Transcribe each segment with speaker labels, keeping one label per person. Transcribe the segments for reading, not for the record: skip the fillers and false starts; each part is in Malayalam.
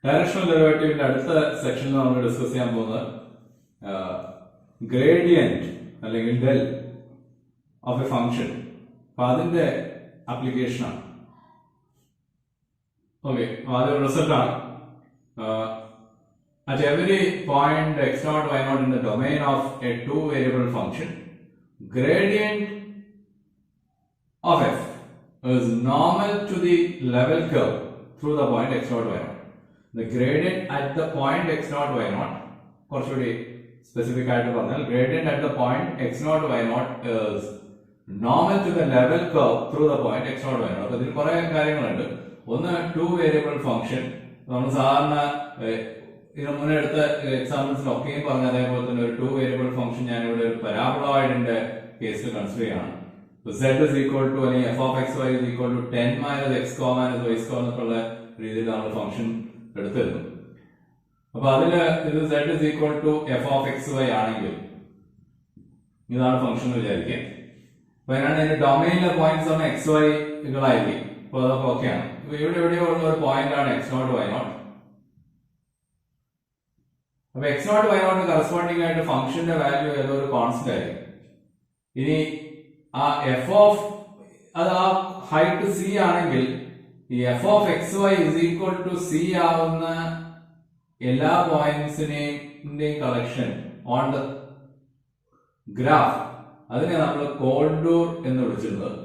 Speaker 1: ഡയറക്ഷണൽ ഡെറിവേറ്റീവിന്റെ അടുത്ത സെക്ഷനിൽ നമ്മൾ ഡിസ്കസ് ചെയ്യാൻ പോകുന്നത് ഗ്രേഡിയന്റ് അല്ലെങ്കിൽ ഡെൽ ഓഫ് എ ഫംഗ്ഷൻ. അപ്പൊ അതിന്റെ ആപ്ലിക്കേഷനാണ്. ഓക്കെ, ആദ്യം റിസൾട്ട് ആണ്. At every point x0, y0 in the domain of a two-variable function, gradient of f is normal to the level curve through the point x0, y0. The gradient at the point x0, y0, കുറച്ചുകൂടി സ്പെസിഫിക് ആയിട്ട് പറഞ്ഞാൽ gradient at the point x0, y0 is normal to the level curve through the point x0, y0. അപ്പോൾ ഇതിൽ കുറെ കാര്യങ്ങളുണ്ട്. ഒന്ന്, ടു വേരിയബിൾ ഫംഗ്ഷൻ. നമ്മൾ സാധാരണ ഇതിന് മുന്നേ എടുത്ത എക്സാമ്പിൾസിലൊക്കെയും പറഞ്ഞ അതേപോലെ തന്നെ ഒരു ടു വേരിയബിൾ ഫംഗ്ഷൻ ഞാനിവിടെ ഒരു പരാബോളോയിഡിന്റെ കേസിൽ കൺസിഡർ ചെയ്യാണ്. z is equal to അല്ലെങ്കിൽ f of x y is equal to 10 minus x square minus y square എന്നൊക്കെയുള്ള രീതിയിൽ നമ്മൾ ഫംഗ്ഷൻ എടുത്തിരുന്നു. അപ്പൊ അതില് ഇത് z is equal to f of x y ആണെങ്കിൽ ഇതാണ് ഫംഗ്ഷൻ എന്ന് വിചാരിക്കുക. അപ്പൊ അതിനാണ് ഇതിന്റെ ഡൊമൈനിലെ പോയിന്റ്സ് ആണ് എക്സ് വൈകളായിരിക്കും. അപ്പൊ അതൊക്കെ ഓക്കെയാണ്. ഇപ്പൊ ഇവിടെ എവിടെയോ ഉള്ള ഒരു പോയിന്റ് ആണ് x0, y0. അപ്പൊ x0, y0 കറസ്പോണ്ടിങ് ആയിട്ട് ഫംഗ്ഷന്റെ വാല്യൂ ഏതോ ഒരു കോൺസ്റ്റന്റ് ആയിരിക്കും. ഇനി ആ എഫ് ഓഫ് അത് ആ ഹൈറ്റ് സി ആണെങ്കിൽ ഈ f of x y is equal to c ആവുന്ന എല്ലാ പോയിന്റ്സിന്റെയും കളക്ഷൻ ഓൺ ദ ഗ്രാഫ്, അതിനെ നമ്മൾ കോണ്ടൂർ എന്ന് വിളിച്ചിരുന്നത്.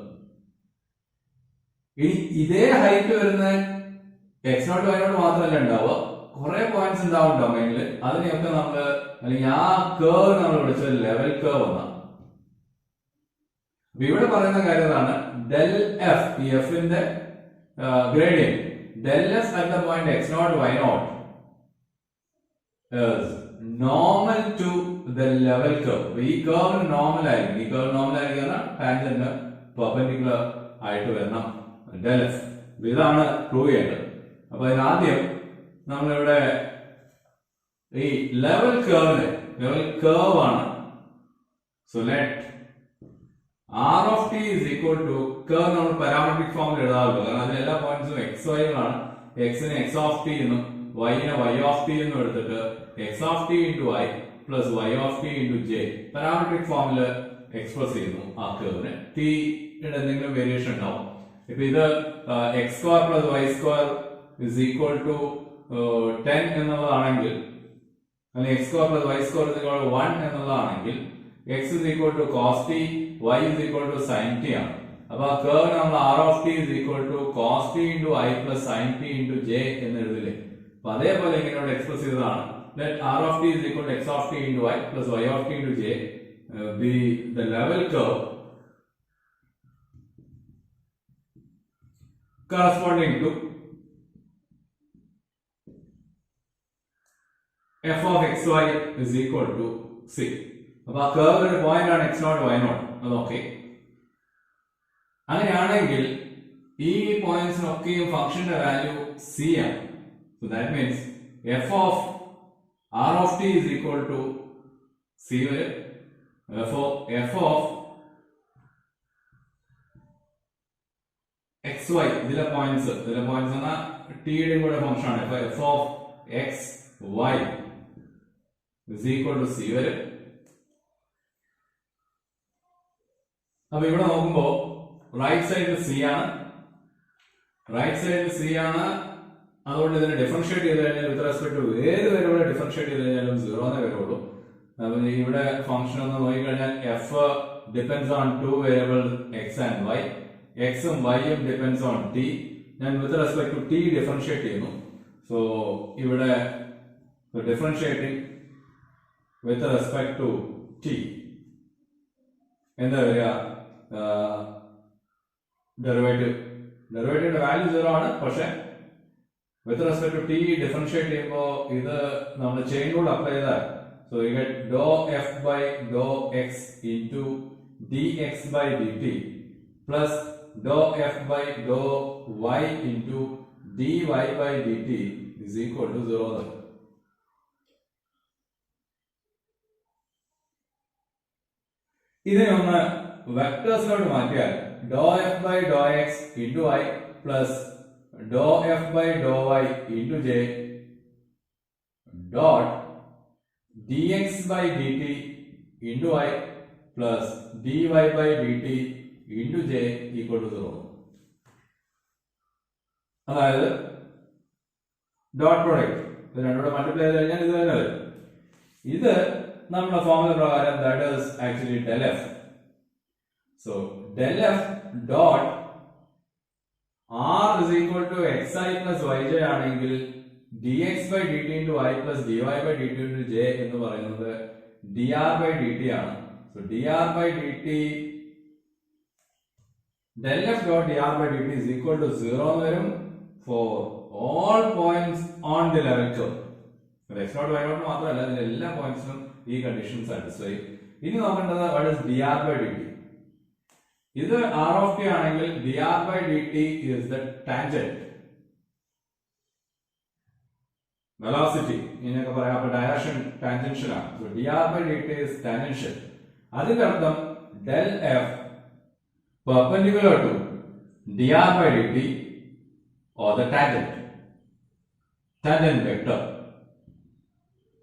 Speaker 1: ഇനി ഇതേ ഹൈറ്റ് വരുന്ന x0, y0 മാത്രമല്ല ഉണ്ടാവുക, കുറെ പോയിന്റ്സ് ഉണ്ടാവും ഡൊമൈനിൽ. അതിനെയൊക്കെ നമ്മൾ അല്ലെങ്കിൽ ആ കേർവ് നമ്മൾ വിളിച്ചത് ലെവൽ കേർവ് എന്നാണ്. ഇവിടെ പറയുന്ന കാര്യം ഇതാണ്, ഡെൽ എഫ്, ഈ എഫിന്റെ gradient del F at the point x0, y0 is normal to the level curve. ഈ കേർവിന് നോർമൽ ആയിരിക്കും. ഈ കേർവ് നോർമൽ ആയിരിക്കുന്ന ടാൻജന്റ് പെർപെൻഡിക്കുലർ ആയിട്ട് വരണം ഡെൽ എഫ്. ഇതാണ് പ്രൂവ് ചെയ്യേണ്ടത്. അപ്പൊ അതിനാദ്യം നമ്മളിവിടെ ഈ ലെവൽ കേർവ് ആണ്. So let r of t is equal to curve നമ്മൾ പാരാമെട്രിക് ഫോമിൽ എഴുതാറുള്ളൂ. കാരണം അതിൽ എല്ലാ പോയിന്റ്സും എക്സ് വൈകളാണ്. എക്സിന് എക്സ് ഓഫ് ടി എന്നും വൈനെ വൈ ഓഫ് ടി എന്നും എടുത്തിട്ട് x of t into y plus y of t into j parametric ഫോമിൽ എക്സ്പ്രസ് ചെയ്യുന്നു. ആ കേർവിന് ടിയുടെ എന്തെങ്കിലും വേരിയേഷൻ ഉണ്ടാവും. ഇപ്പൊ ഇത് x square plus y square is equal to 10 എന്നുള്ളതാണെങ്കിൽ, അല്ലെങ്കിൽ x square plus y square is equal to 1 എന്നുള്ളതാണെങ്കിൽ x is equal to cos t, y is equal to sin t ആണ്. അപ്പൊ ആ കേർവ് നമ്മൾ r of t is equal to cos t into i plus sin t into j എന്ന് എഴുതില്ലേ. അപ്പൊ അതേപോലെ ഇങ്ങനെ എക്സ്പ്രസ് ചെയ്തതാണ്. Let r of t is equal to x of t into y plus y of t into j be the level curve corresponding to f of xy is equal to c. അപ്പൊ ആ കേർവിന്റെ പോയിന്റ് ആണ് x0, y0. അത് ഓക്കെ. അങ്ങനെയാണെങ്കിൽ ഈ പോയിന്റ്സിനൊക്കെയും ഫംഗ്ഷന്റെ വാല്യൂ സി ആണ്. So that means f of r of t is equal to c വരെ. എഫ് ഓഫ് എക്സ് വൈ ഇതിലെ പോയിന്റ്സ് എന്നാൽ ടിയുടെയും കൂടെ ഫംഗ്ഷൻ ആണ്. അപ്പൊ f of x y is equal to c വരെ. അപ്പൊ ഇവിടെ നോക്കുമ്പോ റൈറ്റ് സൈഡ് സി ആണ്. അതുകൊണ്ട് ഇതിനെ ഡിഫറൻഷിയേറ്റ് ചെയ്ത് കഴിഞ്ഞാൽ വിത്ത് റെസ്പെക്ട് ടു ഏത് വേരിയബിൾ ഡിഫറൻഷിയേറ്റ് ചെയ്ത് കഴിഞ്ഞാലും 0 എന്നേ വരുള്ളൂ. അപ്പൊ ഇവിടെ ഫംഗ്ഷൻ ഒന്ന് നോക്കിക്കഴിഞ്ഞാൽ f depends on two variable x and y. എക്സും വൈയും ഡിപെൻഡ്സ് ഓൺ ടി. ഞാൻ with respect to t differentiate ചെയ്യുന്നു. സോ ഇവിടെ differentiating with respect to t എന്താ വരിക? ഡെറിവേറ്റീവിന്റെ വാല്യൂ 0 ആണ്. പക്ഷെ with respect to t differentiate ചെയ്യുമ്പോൾ ഇത് നമ്മൾ ചെയിൻ റൂൾ അപ്ലൈ ചെയ്താൽ so you get do f by Dr x into d x by d t plus Dr f by Dr y into d y by d t is equal to 0. ഇതിനെ ഒന്ന് വെക്ടേഴ്സിലോട്ട് മാറ്റിയാൽ doh f by Dr x into i plus Dr f by Dr y into j dot dx by dt into I plus dy by dt into j equal to 0. അതായത് ഡോട്ട് പ്രോഡക്റ്റ് ഇത് രണ്ടോടെ മൾട്ടിപ്ലൈ ചെയ്ത് കഴിഞ്ഞാൽ ഇത് തന്നെ വരും. ഇത് നമ്മുടെ ഫോർമുല പ്രകാരം that is actually del f. So del f dot r is equal to xi plus yj ആണെങ്കിൽ dx by dt into I plus dy by dt into j എന്ന് പറയുന്നത് dr by dt ആണ്. So dr by dt del f dot dr by dt is equal to 0 എന്ന് വരും for all points on the level curve. x naught y naught മാത്രമല്ല ഇതിലെ എല്ലാ പോയിന്റ്സിലും ഈ കണ്ടീഷൻ സാറ്റിസ്ഫൈ. ഇനി നോക്കേണ്ടത് what is dr by dt. ഇത് r of t ആണെങ്കിൽ dr by dt is the tangent velocity ഇങ്ങനെയൊക്കെ പറയാം. അപ്പോൾ ഡയറക്ഷൻ ടാൻജൻഷ്യൽ ആണ്. So dr by dt is tangential. അതിന്റെ അർത്ഥം del f perpendicular to dr by dt or the tangent vector.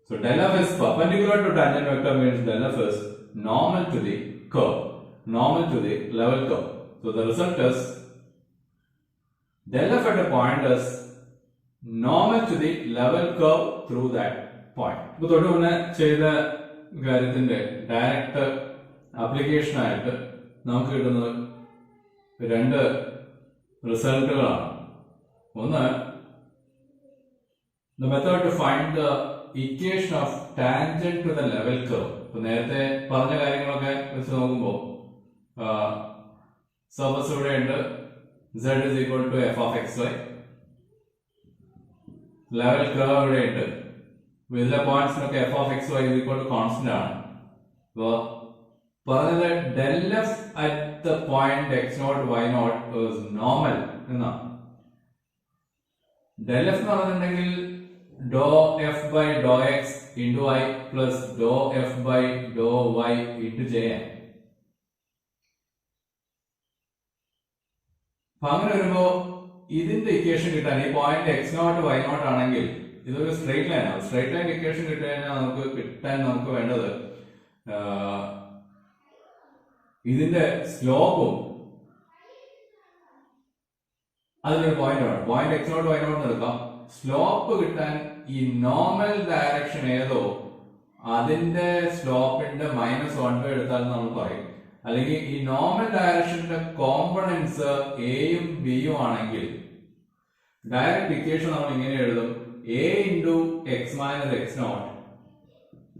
Speaker 1: So del f is perpendicular to tangent vector means del f is normal to the curve, normal to the level curve. So the result is del f at a point is normal to the level curve through that point. ഇപ്പോൾ തൊട്ട് മുന്നേ ചെയ്ത കാര്യത്തിന്റെ ഡയറക്റ്റ് ആപ്ലിക്കേഷൻ ആയിട്ട് നമുക്ക് കിട്ടുന്നത് രണ്ട് റിസൾട്ടുകളാണ്. ഒന്ന്, the method to find the equation of tangent to the level curve. ഇപ്പൊ നേരത്തെ പറഞ്ഞ കാര്യങ്ങളൊക്കെ വെച്ച് നോക്കുമ്പോൾ സർഫസ് ഇവിടെ ഉണ്ട്, z is equal to f of xy, level curve ഇവിടെ ഉണ്ട്. ഇതിലെ പോയിന്റ്സിനൊക്കെ f of xy is equal to constant ആണ്. അപ്പോ പറഞ്ഞത് del f at the point x naught y naught is normal എന്നാണ്. del f എന്ന് പറഞ്ഞിട്ടുണ്ടെങ്കിൽ dou f by dou x into I plus dou f by dou y into j. അപ്പൊ അങ്ങനെ വരുമ്പോ ഇതിന്റെ ഇക്വേഷൻ കിട്ടാൻ ഈ point x naught y naught ആണെങ്കിൽ ഇതൊരു സ്ട്രെയിറ്റ് ലൈൻ ആണ്. സ്ട്രെയിറ്റ് ലൈൻ ഇക്വേഷൻ കിട്ടാൻ നമുക്ക് വേണ്ടത് ഇതിന്റെ സ്ലോപ്പും അതിനൊരു പോയിന്റ് ആണ്. Point x naught y naught എടുക്കാം. സ്ലോപ്പ് കിട്ടാൻ ഈ നോർമൽ ഡയറക്ഷൻ ഏതോ അതിന്റെ സ്ലോപ്പിന്റെ -1 എടുത്താൽ നമ്മൾ പറയും. അല്ലെങ്കിൽ ഈ നോർമൽ ഡയറക്ഷന്റെ കോമ്പണൻസ് എയും ബിയും ആണെങ്കിൽ ഡയറക്റ്റ് ഇക്വേഷൻ നമ്മൾ ഇങ്ങനെ എഴുതും: a into x minus x naught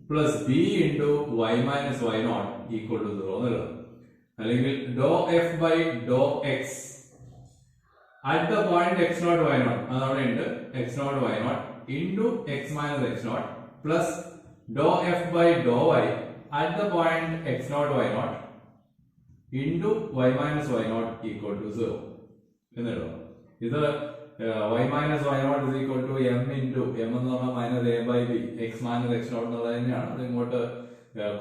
Speaker 1: plus b into y minus y naught equal to 0 എന്ന് എഴുതും. അല്ലെങ്കിൽ dou f by dou x at the point x naught y naught അതവിടെ ഉണ്ട്, x naught y naught into x minus x naught plus dou f by dou y at the point x naught y naught into y minus y naught equal to 0 എന്ന് എഴുതാം. ഇത് y minus y naught is equal to m into m എന്ന് പറഞ്ഞാൽ minus a by b x minus x naught എന്നുള്ളത് തന്നെയാണ്. അത് ഇങ്ങോട്ട്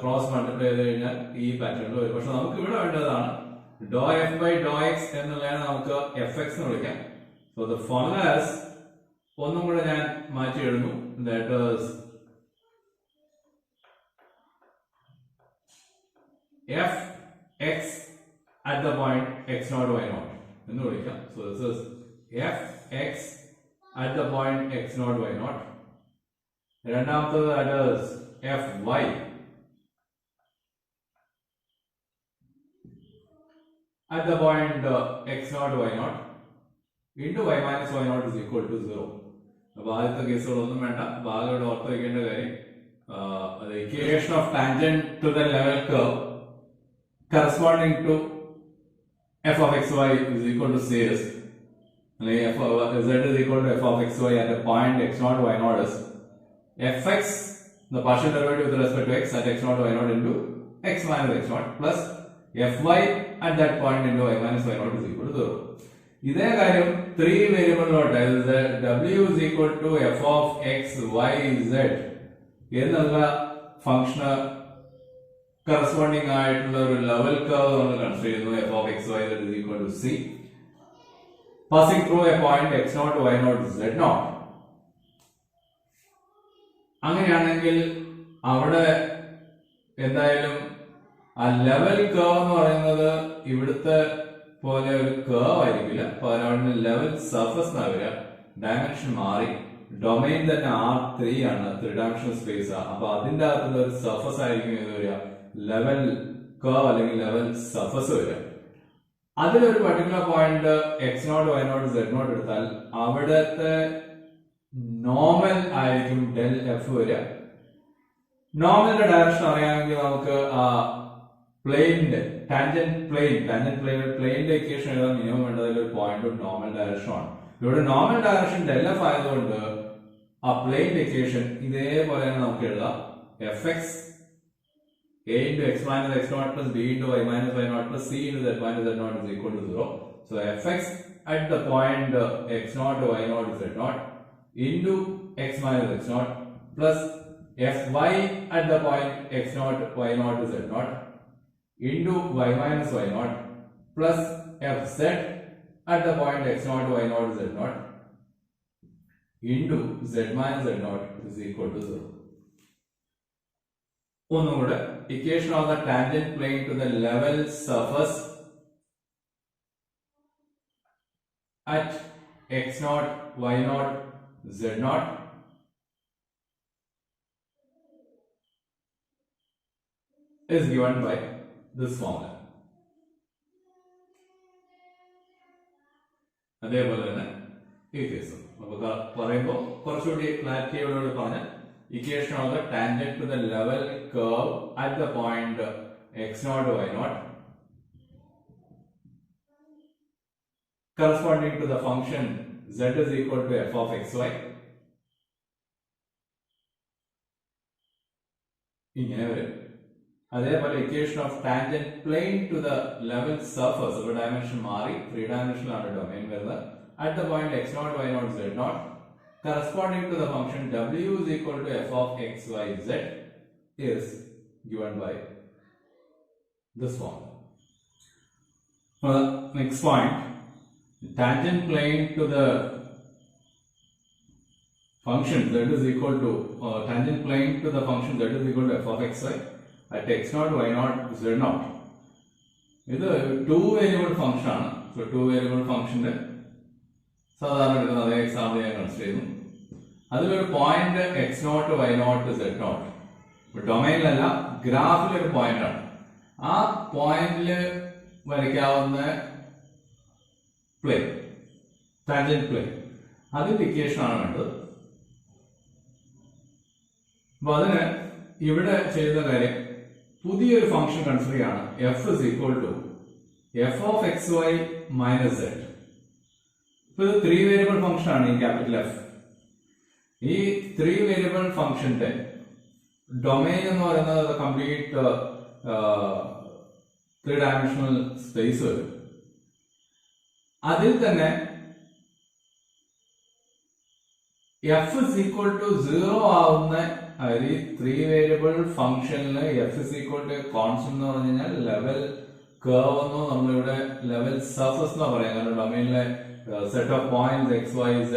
Speaker 1: ക്രോസ് മൾട്ടിപ്ലൈ ചെയ്ത് കഴിഞ്ഞാൽ ഈ പാറ്റേണിൽ വരും. പക്ഷെ നമുക്ക് ഇവിടെ വേണ്ടതാണ് dou f by dou x എന്നുള്ളതാണ് നമുക്ക് fx എന്ന് വിളിക്കാം. So the formula is ഒന്നും കൂടെ ഞാൻ മാറ്റി എഴുതുന്നു. That is fx at the point x naught y naught എന്ന് വിളിക്കാം. So this is fx at the point x naught y naught. രണ്ടാമത്തത് that is fy at the point x naught y naught into y minus y naught is equal to 0. അപ്പൊ ആദ്യത്തെ കേസുകളൊന്നും വേണ്ട, ഭാഗം ഓർത്ത് വയ്ക്കേണ്ട കാര്യം the equation of tangent to the level curve corresponding to f of xy is equal to c is f of z is equal to f of xy at a point x naught y naught is fx, the partial derivative with respect to x at x naught y naught into x minus x naught plus fy at that point into y minus y naught is equal to 0. ഇതേ കാര്യം 3 വേരിയബിളിലോട്ട് w is equal to f of x y z എന്നുള്ള ഫംഗ്ഷന് കറസ്പോണ്ടിങ് ആയിട്ടുള്ള ഒരു ലെവൽ കർവ് നമ്മൾ കൺസിഡർ ചെയ്യുന്നു. f of x y z is equal to c passing through a point x naught y naught z naught. അങ്ങനെയാണെങ്കിൽ അവിടെ എന്തായാലും ആ ലെവൽ കേവ് എന്ന് പറയുന്നത് ഇവിടുത്തെ പോലെ ഒരു കേവ് ആയിരിക്കില്ല, പകരം ലെവൽ സർഫസ് വരിക, ഡയമെൻഷൻ മാറി, ഡൊമൈൻ തന്നെ R3 ആണ്, 3-dimensional സ്പേസ്. അപ്പൊ അതിന്റെ അകത്തുള്ള ഒരു സർഫസ് ആയിരിക്കും ഇത് വരിക, ലെവൽ കേവ് അല്ലെങ്കിൽ ലെവൽ സർഫസ് വരിക. അതിലൊരു particular point x0 y0 z0 എടുത്താൽ അവിടത്തെ നോർമൽ ആയിരിക്കും ഡെൽ എഫ് വരിക. നോർമലിന്റെ ഡയറക്ഷൻ അറിയാമെങ്കിൽ നമുക്ക് ആ പ്ലെയിനിന്റെ ടാൻജന്റ് പ്ലെയിനിന്റെ ഇക്വേഷൻ എഴുതാൻ മിനിമം വേണ്ടതിൽ ഒരു പോയിന്റും നോർമൽ ഡയറക്ഷനുമാണ്. ഇവിടെ നോർമൽ ഡയറക്ഷൻ ഡെൽ എഫ് ആയതുകൊണ്ട് ആ പ്ലെയിനിന്റെ ഇക്വേഷൻ ഇതേപോലെ തന്നെ നമുക്ക് എഴുതാം. F X a into x minus x0 plus b into y minus y0 plus c into z minus z0 is equal to 0. So fx at the point x0 y0 z0 into x minus x0 plus fy at the point x0 y0 z0 into y minus y0 plus fz at the point x0 y0 z0 into z minus z0 is equal to 0. ഒന്നുകൂടെ equation of the tangent plane to the level surface at x0 y0 z0 is given by this formula. അതേപോലെ തന്നെ ഈ കേസും നമുക്ക് പറയുമ്പോൾ കുറച്ചുകൂടി ക്ലാരിറ്റിയോടുകൂടി പറഞ്ഞ equation of the tangent to the level curve at the point x0 y0 corresponding to the function z is equal to f of xy. ഇങ്ങനെ വരും. അതേപോലെ equation of tangent plane to the level surface, ഒരു ഡയമെൻഷൻ മാറി 3-dimensional ആണ് ഡൊമൈൻ വരുന്നത്, at the point x0 y0 z0 corresponding to the function w is equal to f of x y z is given by this formula. Next point, tangent plane to the function z is equal to tangent plane to the function z is equal to f of x y at x0 y0 z0. ഇത് 2 വേരിയബിൾ ഫംഗ്ഷൻ ആണ്. സോ 2 വേരിയബിൾ ഫംഗ്ഷന്റെ സാധാരണ എടുക്കുന്ന അതേ എക്സാമ്പിൾ ഞാൻ കൺസിഡർ ചെയ്യുന്നു. അതിലൊരു point x0 y0 z0 ഡൊമൈനിലല്ല, ഗ്രാഫിലൊരു point ആണ്. ആ പോയിന്റില് വരയ്ക്കാവുന്ന പ്ലെയിൻ, ടാൻജന്റ് പ്ലെയിൻ, അതിന്റെ ഇക്വേഷൻ ആണ് വേണ്ടത്. അപ്പൊ അതിന് ഇവിടെ ചെയ്ത കാര്യം പുതിയൊരു ഫംഗ്ഷൻ കൺസിഡർ ചെയ്യാണ്, f is equal to f of xy minus z. ഇപ്പൊ ഇത് 3 വേരിയബിൾ ഫംഗ്ഷൻ ആണ് ഈ ക്യാപിറ്റൽ എഫ്. ഈ 3 വേരിയബിൾ ഫംഗ്ഷന്റെ ഡൊമൈൻ എന്ന് പറയുന്നത് കംപ്ലീറ്റ് 3-dimensional സ്പേസ് വരും. അതിൽ തന്നെ f is equal to 0 ആവുന്ന, അതായത് ഈ 3 വേരിയബിൾ ഫംഗ്ഷനില് f is equal to constant എന്ന് പറഞ്ഞു കഴിഞ്ഞാൽ ലെവൽ കേർവ് എന്നോ നമ്മളിവിടെ ലെവൽ സർഫസ് എന്നോ പറയാം. കാരണം ഡൊമൈനിലെ set of points x, y, z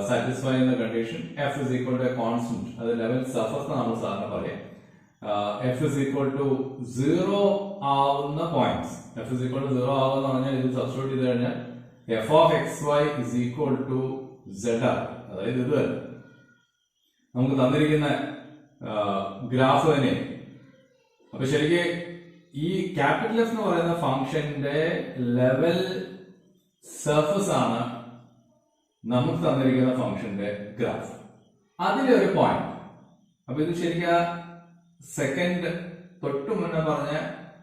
Speaker 1: satisfying the condition f is equal to a constant. അത് ലെവൽ സർഫസ് നമ്മൾ സാധാരണ പറയാം. f is equal to 0 ആവുന്ന points, f is equal to 0 ആവുന്ന പറഞ്ഞാൽ ഇത് സബ്സ്റ്റിറ്റ്യൂട്ട് ചെയ്ത് കഴിഞ്ഞാൽ f of xy is equal to zr. അതായത് ഇത് നമുക്ക് തന്നിരിക്കുന്ന ഗ്രാഫ് തന്നെ. അപ്പൊ ശരിക്കും ഈ ക്യാപിറ്റൽ എഫ് എന്ന് പറയുന്ന ഫംഗ്ഷന്റെ ലെവൽ സർഫസ് ആണ് നമുക്ക് തന്നിരിക്കുന്ന ഫംഗ്ഷന്റെ ഗ്രാഫ്. അതിലൊരു പോയിന്റ്. അപ്പൊ ഇത് ശരിക്കും സെക്കൻഡ് തൊട്ട് മുന്നേ പറഞ്ഞ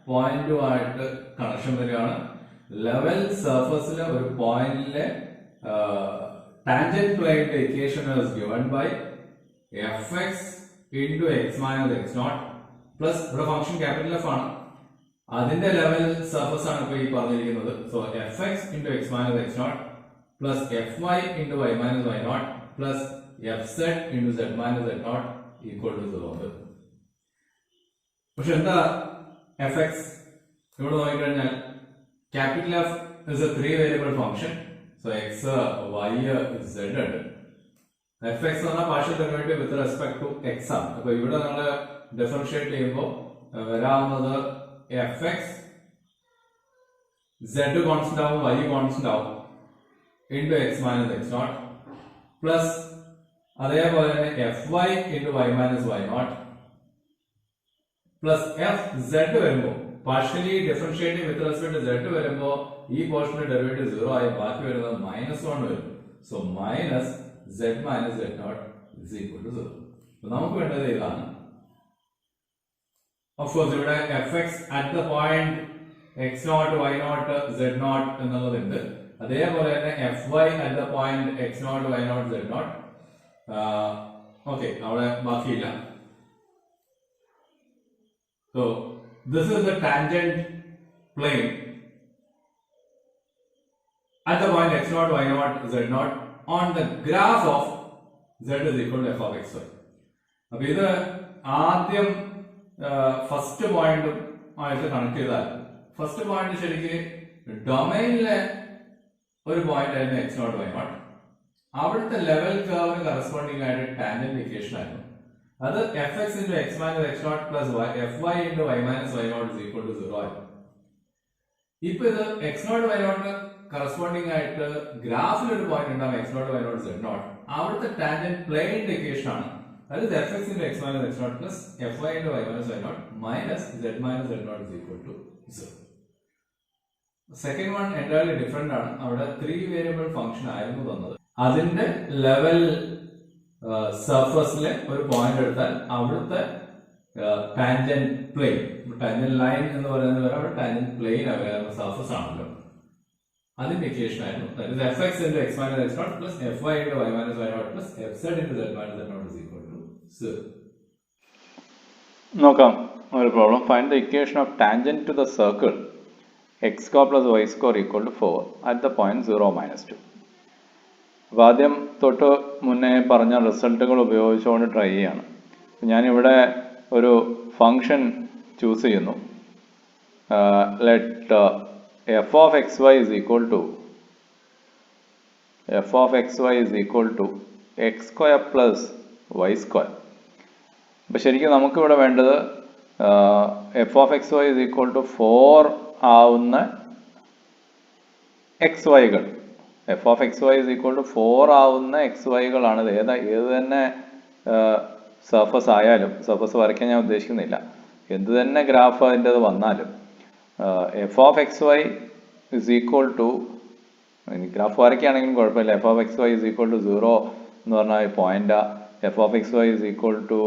Speaker 1: പോയിന്റുമായിട്ട് കണക്ഷൻ വരികയാണ്. ലെവൽ സർഫസിലെ ഒരു പോയിന്റിലെ ടാൻജന്റ് പ്ലെയിനിന്റെ equation is given by fx into x minus x0 plus ഇവിടെ ഫംഗ്ഷൻ ക്യാപിറ്റൽ എഫ് ആണ്, അതിന്റെ ലെവൽ സർഫസ് ആണ് ഇപ്പൊ ഈ പറഞ്ഞിരിക്കുന്നത്. So fx into x minus x0 plus fy into y minus y0 plus fz into z minus z0 equal to 0. പക്ഷെ എന്താ fx? ഇവിടെ നോക്കിക്കഴിഞ്ഞാൽ capital F is a 3 variable function. So x, y, z ഉണ്ട്. എഫ് എക്സ് എന്ന് പറഞ്ഞാൽ partial derivative with respect to x ആണ്. അപ്പൊ ഇവിടെ നമ്മൾ ഡിഫറൻഷിയേറ്റ് ചെയ്യുമ്പോൾ വരാവുന്നത് എഫ് എക്സ് സെഡ് കോൺസ്റ്റന്റ് ആവും, വൈ കോൺസ്റ്റന്റ് ആവും, into x minus x naught plus അതേപോലെ തന്നെ f y into y minus y naught plus f z വരുമ്പോൾ partially differentiating with respect to z വരുമ്പോൾ ഈ പോർഷന്റെ ഡെറിവേറ്റീവ് 0 ആയി ബാക്കി വരുന്നത് -1 വരും. So minus z minus z naught is equal to 0. അപ്പോൾ നമുക്ക് വേണ്ടത് ഇതാണ്. ഓഫ് കോഴ്സ് ഇവിടെ fx at the point x0 y0 z0 എന്നുള്ളതുണ്ട്. അതേപോലെ തന്നെ fy at the point x0 y0 z0 okay അവിടെ ബാക്കിയില്ല. So this is the tangent plane at the point x0 y0 z0 on the graph of z is equal to f of xy. അപ്പൊ ഇത് ആദ്യം ഫസ്റ്റ് പോയിന്റും ആയിട്ട് കണക്ട് ചെയ്താൽ ഫസ്റ്റ് പോയിന്റ് ശരിക്ക് ഡൊമൈനിലെ ഒരു പോയിന്റ് ആയിരുന്നു x0 y0. അവിടുത്തെ ലെവൽ കർവിന് കറസ്പോണ്ടിങ് ആയിട്ട് ടാൻജന്റ് ഇക്വേഷൻ ആയിരുന്നു. അത് fx into x minus x0 plus fy into y minus y0 is equal to 0 ആയിരുന്നു. ഇപ്പൊ ഇത് x0 y0 കറസ്പോണ്ടിങ് ആയിട്ട് ഗ്രാഫിൽ ഒരു പോയിന്റ് ഉണ്ടാവും x0 y0 z0. അവിടുത്തെ ടാൻജന്റ് പ്ലെയിനിന്റെ ഇക്വേഷൻ ആണ്. അതായത് fx into x minus x0 plus fy into y minus y0 minus z minus z0 is equal to 0. Second one entirely different ആണ്. അവിടെ 3 വേരിയബിൾ ഫംഗ്ഷൻ ആയിരുന്നു തന്നത്. അതിന്റെ ലെവൽ സർഫസിലെ ഒരു പോയിന്റ് എടുത്താൽ അവിടുത്തെ ടാൻജന്റ് പ്ലെയിൻ, ടാൻജന്റ് ലൈൻ എന്ന് പറയുന്നത് അവിടെ ടാൻജന്റ് പ്ലെയിൻ അവൈലബിൾ സർഫസ് ആണല്ലോ, അതിന്റെ ഇക്വേഷൻ ആയിരുന്നു. That is fx into x minus x0 plus fy into y minus y0 plus fz into z minus z0 is equal to 0.
Speaker 2: നോക്കാം ഒരു problem. Find the equation of tangent to the circle x square plus y square equal to 4 at the point 0 minus 2. അപ്പോൾ ആദ്യം തൊട്ട് മുന്നേ പറഞ്ഞ റിസൾട്ടുകൾ ഉപയോഗിച്ചുകൊണ്ട് ട്രൈ ചെയ്യാണ്. ഞാനിവിടെ ഒരു ഫംഗ്ഷൻ ചൂസ് ചെയ്യുന്നു. Let f of xy is equal to x square plus y square. അപ്പോൾ ശരിക്കും നമുക്കിവിടെ വേണ്ടത് f of xy is equal to 4 ആവുന്ന X വൈകൾ. f of xy is equal to 4 ആവുന്ന എക്സ് വൈകളാണ്. ഏത് തന്നെ സർഫസ് ആയാലും, സർഫസ് വരയ്ക്കാൻ ഞാൻ ഉദ്ദേശിക്കുന്നില്ല, എന്ത് തന്നെ ഗ്രാഫ് അതിൻ്റെത് വന്നാലും f of xy is equal to, graph വരയ്ക്കുകയാണെങ്കിലും കുഴപ്പമില്ല, f of xy is equal to 0 എന്ന് പറഞ്ഞാൽ point, f of xy is equal to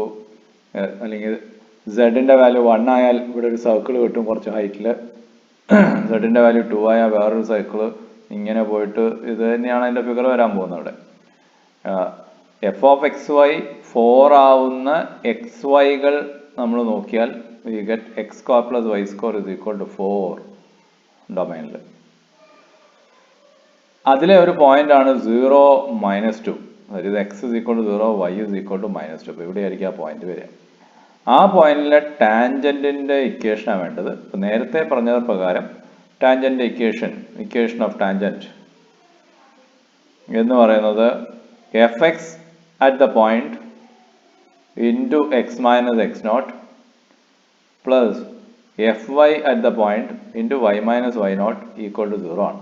Speaker 2: അല്ലെങ്കിൽ z-ന്റെ വാല്യൂ 1 ആയാൽ ഇവിടെ ഒരു സർക്കിൾ കിട്ടും കുറച്ച് ഹൈറ്റിൽ, z-ന്റെ വാല്യൂ 2 ആയാൽ വേറൊരു സർക്കിൾ, ഇങ്ങനെ പോയിട്ട് ഇത് തന്നെയാണ് അതിൻ്റെ ഫിഗർ വരാൻ പോകുന്നത്. അവിടെ f of xy 4 ആവുന്ന എക്സ് വൈകൾ നമ്മൾ നോക്കിയാൽ we get x square plus y square is equal to 4 ഡൊമൈനിൽ. അതിലെ ഒരു പോയിന്റ് ആണ് 0 minus 2. അതായത് x is equal to 0, y is equal to minus 2. അപ്പോൾ ഇവിടെ ആയിരിക്കും ആ പോയിന്റ് വരിക. ആ പോയിന്റിലെ ടാൻജന്റിന്റെ ഇക്വേഷനാണ് വേണ്ടത്. ഇപ്പം നേരത്തെ പറഞ്ഞത് പ്രകാരം ടാൻജന്റ് ഇക്വേഷൻ ഓഫ് ടാൻജന്റ് എന്ന് പറയുന്നത് fx at the point into x minus x0 plus fy at the point into y minus y0 equal to 0 ആണ്.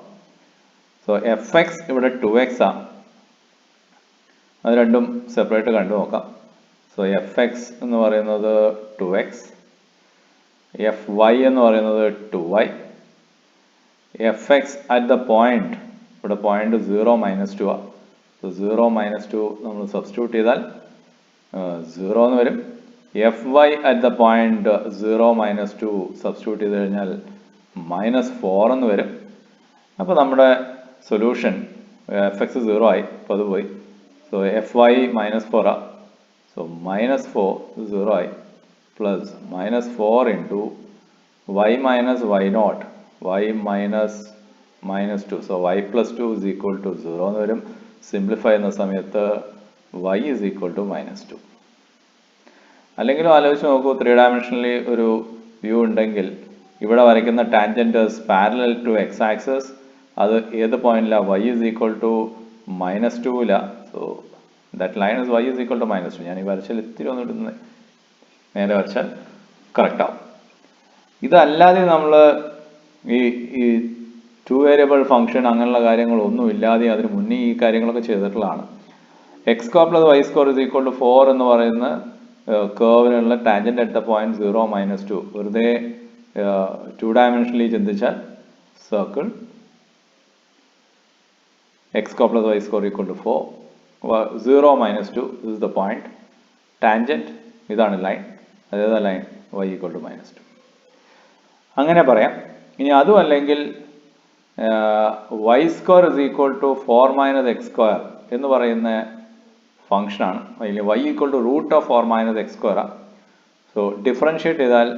Speaker 2: സോ fx ഇവിടെ 2x ആണ്. അത് രണ്ടും സെപ്പറേറ്റ് കണ്ടു നോക്കാം. സോ fx എന്ന് പറയുന്നത് 2x, fy എന്ന് പറയുന്നത് 2y, fx at the point, ഇവിടെ പോയിന്റ് 0 minus 2 ആണ്. സോ 0 minus 2 നമ്മൾ സബ്സ്റ്റിറ്റ്യൂട്ട് ചെയ്താൽ 0 എന്ന് വരും. fy at the point 0 minus 2 substitute ചെയ്ത് കഴിഞ്ഞാൽ -4 എന്ന് വരും. അപ്പോൾ നമ്മുടെ സൊല്യൂഷൻ fx 0 ആയി, അപ്പോൾ അത് പോയി. സോ fy -4 ആ, സോ -4 0 ആയി, plus -4 into y minus y0, y minus -2, so y plus 2 is equal to 0 എന്ന് വരും. സിംപ്ലിഫൈ ചെയ്യുന്ന സമയത്ത് y is equal to -2. അല്ലെങ്കിലും ആലോചിച്ച് നോക്കൂ, 3 ഡയമെൻഷനിൽ ഒരു വ്യൂ ഉണ്ടെങ്കിൽ ഇവിടെ വരയ്ക്കുന്ന tangents parallel to x axis, അത് ഏത് പോയിന്റിലാണ്? y is equal to -2ല. So that line is y is equal to -2. ഞാൻ ഈ വരച്ചാൽ ഇത്തിരി ഒന്ന് ഇടുന്നത് നേരെ വരച്ചാൽ കറക്റ്റ് ആവും. ഇതല്ലാതെ നമ്മൾ ഈ 2 വേരിയബിൾ ഫംഗ്ഷൻ അങ്ങനെയുള്ള കാര്യങ്ങളൊന്നും ഇല്ലാതെ അതിന് മുന്നേ ഈ കാര്യങ്ങളൊക്കെ ചെയ്തിട്ടുള്ളതാണ്. x square plus y square is equal to 4 എന്ന് പറയുന്ന കേർവിനുള്ള ടാൻജന്റ് അറ്റ് ദ പോയിന്റ് 0 - 2 വെറുതെ 2 ഡയമെൻഷനലി ചിന്തിച്ചാൽ circle x square plus y square equal to 4, 0 - 2 this is the point, tangent ഇതാണ് ലൈൻ, അതേതാ ലൈൻ y equal to -2. അങ്ങനെ പറയാം. ഇനി അതും അല്ലെങ്കിൽ y square is equal to 4 - x square എന്ന് പറയുന്ന ഫംഗ്ഷനാണ്, അതിൽ y equal to root of 4 - x square. So differentiate ചെയ്താൽ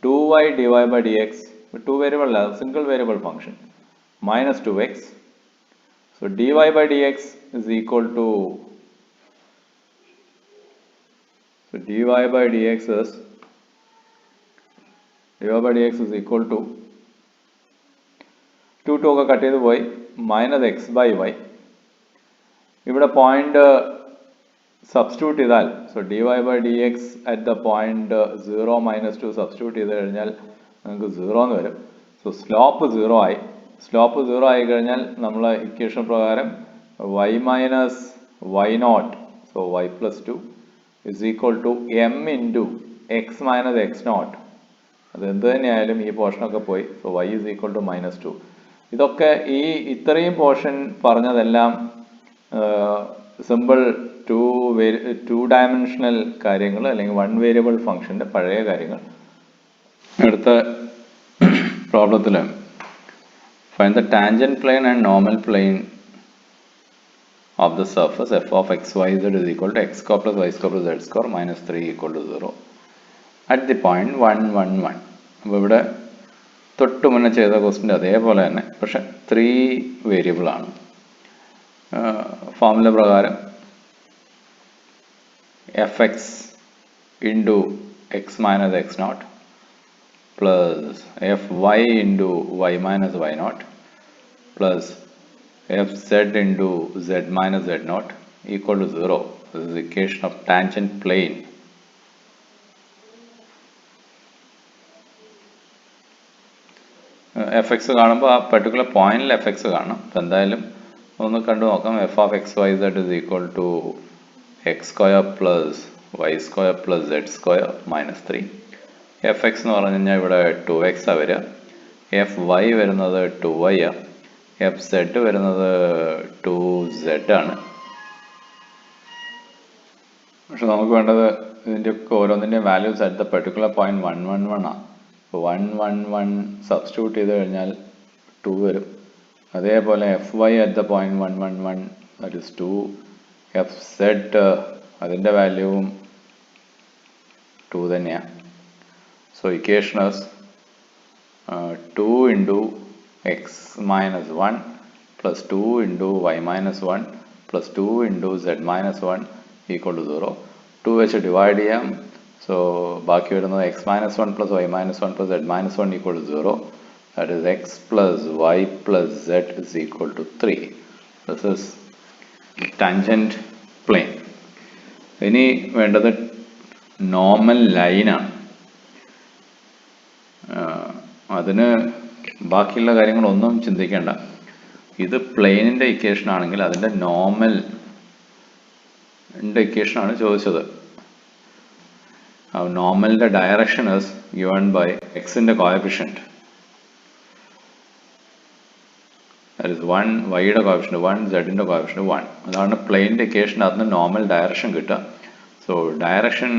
Speaker 2: 2y divided by dx, 2 variable അല്ല, single variable function, -2x. So dy by dx is equal to, so dy by dx is equal to 2 ഒക്കെ കട്ട് ചെയ്ത് പോയി -x by y. ഇവിടെ പോയിന്റ് സബ്സ്റ്റിറ്റ്യൂട്ട് ചെയ്താൽ, so dy by dx at the point 0 - 2 substitute ചെയ്ത് കഴിഞ്ഞാൽ നമുക്ക് 0 എന്ന് വരും. സോ സ്ലോപ്പ് 0 ആയി. സ്ലോപ്പ് 0 ആയി കഴിഞ്ഞാൽ നമ്മൾ ഇക്വേഷൻ പ്രകാരം y minus y naught, so y plus 2 is equal to m into x minus x naught. അത് എന്ത് തന്നെയായാലും ഈ പോർഷനൊക്കെ പോയി. So y is equal to -2. ഇതൊക്കെ ഈ ഇത്രയും പോർഷൻ പറഞ്ഞതെല്ലാം സിമ്പിൾ 2 ഡയമെൻഷണൽ കാര്യങ്ങൾ അല്ലെങ്കിൽ 1 വേരിയബിൾ ഫംഗ്ഷൻ്റെ പഴയ കാര്യങ്ങൾ. അടുത്ത പ്രോബ്ലത്തിൽ find the tangent plane and normal plane of the surface f of x, y, z is equal to x square plus y square plus z square minus 3 equal to 0 at the point 1, 1, 1. അപ്പോൾ ഇവിടെ തൊട്ട് മുന്നേ ചെയ്ത ക്വസ്റ്റിൻ്റെ അതേപോലെ തന്നെ, പക്ഷെ 3 വേരിയബിൾ ആണ്. ഫോർമുല പ്രകാരം fx into x minus x naught plus fy into y minus y naught plus fz into z minus z naught equal to 0. This is the equation of tangent plane. fx കാണുമ്പോൾ ആ പെർട്ടിക്കുലർ പോയിന്റിൽ fx കാണണം. അപ്പോൾ എന്തായാലും ഒന്ന് കണ്ടു നോക്കാം. f of x y z is equal to x square plus y square plus z square minus 3. fx എന്ന് പറഞ്ഞു കഴിഞ്ഞാൽ ഇവിടെ 2x ആ വരിക, fy വരുന്നത് 2y ആ, fz വരുന്നത് 2z ആണ്. പക്ഷെ നമുക്ക് വേണ്ടത് ഇതിൻ്റെയൊക്കെ ഓരോന്നിൻ്റെയും values at the particular point 1, 1, 1 ആണ്. 1, 1, 1 സബ്സ്റ്റിറ്റ്യൂട്ട് ചെയ്ത് കഴിഞ്ഞാൽ 2 വരും. അതേപോലെ fy at the point 1, 1, 1 that is 2, fz അതിൻ്റെ വാല്യൂവും 2 തന്നെയാണ്. So equation is 2 into x minus 1 plus 2 into y minus 1 plus 2 into z minus 1 equal to 0. 2 വെച്ച് ഡിവൈഡ് ചെയ്യാം. സോ ബാക്കി വരുന്നത് x minus 1 plus y minus 1 plus z minus 1 equal to 0. That is x plus y plus z is equal to 3. This is tangent plane. ഇനി വേണ്ടത് നോർമൽ ലൈനാണ്. അതിന് ബാക്കിയുള്ള കാര്യങ്ങളൊന്നും ചിന്തിക്കേണ്ട. ഇത് പ്ലെയിനിൻ്റെ ഇക്വേഷൻ ആണെങ്കിൽ അതിൻ്റെ നോർമലിൻ്റെ ഇക്വേഷനാണ് ചോദിച്ചത്. നോർമലിൻ്റെ ഡയറക്ഷൻ ഇസ് ഗിവൺ ബൈ എക്സിൻ്റെ കോഎഫിഷ്യൻറ്റ്, ദാറ്റ് ഇസ് 1, വൈയുടെ കോഎഫിഷ്യൻറ്റ് 1, സെഡിൻ്റെ കോഎഫിഷ്യൻറ്റ് 1. അതാണ് പ്ലെയിനിൻ്റെ ഇക്വേഷൻ. അതിന് നോർമൽ ഡയറക്ഷൻ കിട്ടുക. So direction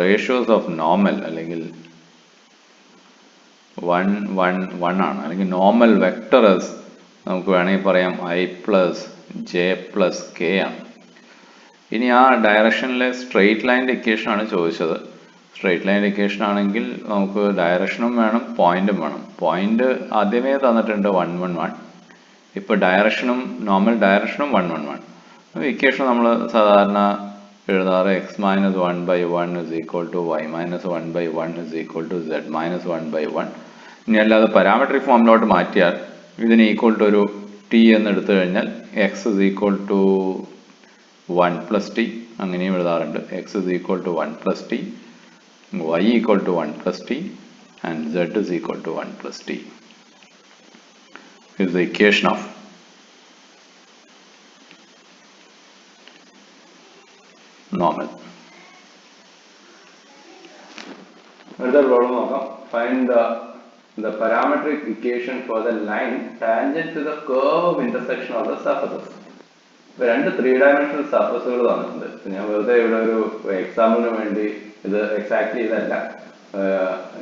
Speaker 2: ratios of normal അല്ലെങ്കിൽ 1, 1, 1 ആണ്. അല്ലെങ്കിൽ നോർമൽ വെക്ടർ നമുക്ക് വേണമെങ്കിൽ പറയാം i plus J plus K ആണ്. ഇനി ആ ഡയറക്ഷനിലെ സ്ട്രെയിറ്റ് ലൈൻ്റെ ഇക്വേഷൻ ആണ് ചോദിച്ചത്. സ്ട്രെയിറ്റ് ലൈൻ്റെ ഇക്വേഷൻ ആണെങ്കിൽ നമുക്ക് ഡയറക്ഷനും വേണം പോയിന്റും വേണം. പോയിന്റ് ആദ്യമേ തന്നിട്ടുണ്ട് 1, 1, 1. ഇപ്പോൾ ഡയറക്ഷനും നോർമൽ ഡയറക്ഷനും 1, 1, 1. ഇക്വേഷൻ നമ്മൾ സാധാരണ എഴുതാറ് x minus 1 by 1 is equal to y minus 1 by 1 is equal to z minus 1 by 1. ഇനി അല്ലാതെ പാരാമെട്രിക് ഫോമിലോട്ട് മാറ്റിയാൽ ഇതിന് ഈക്വൽ ടു ഒരു t എന്ന് എടുത്തു കഴിഞ്ഞാൽ x is equal to 1 plus t അങ്ങനെയും എഴുതാറുണ്ട്. x is equal to 1 plus t, y equal to 1 plus t and z is equal to 1 plus t is the equation of normal. Another problem നോക്കാം. Find the parametric equation for the line tangent to the curve of intersection of the surfaces. ഇപ്പോൾ രണ്ട് 3-dimensional സർഫസുകൾ തന്നിട്ടുണ്ട്. ഞാൻ വെറുതെ ഇവിടെ ഒരു എക്സാമ്പിളിന് വേണ്ടി ഇത് എക്സാക്ട്ലി ഇതല്ല,